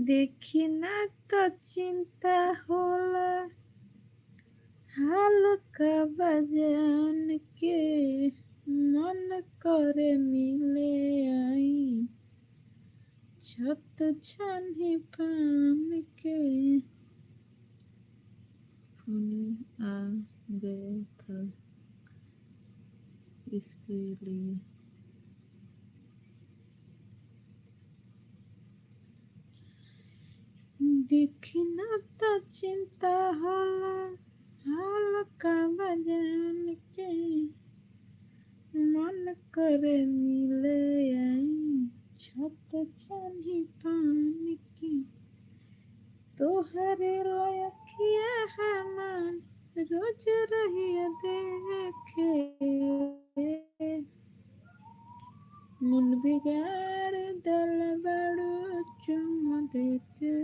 देखी ना तो चिंता होला हाल का बजान के मन करे मिले आई छत छानी पान के फोन आ गया था इसके लिए देखी ना तो चिंता होला हाल का बजान के मन करे मिले आई छत छानी पान की तोहरे लयखिया हमार रोज रहिया देखे मन बिगाड़ दल बड़ो चुम देके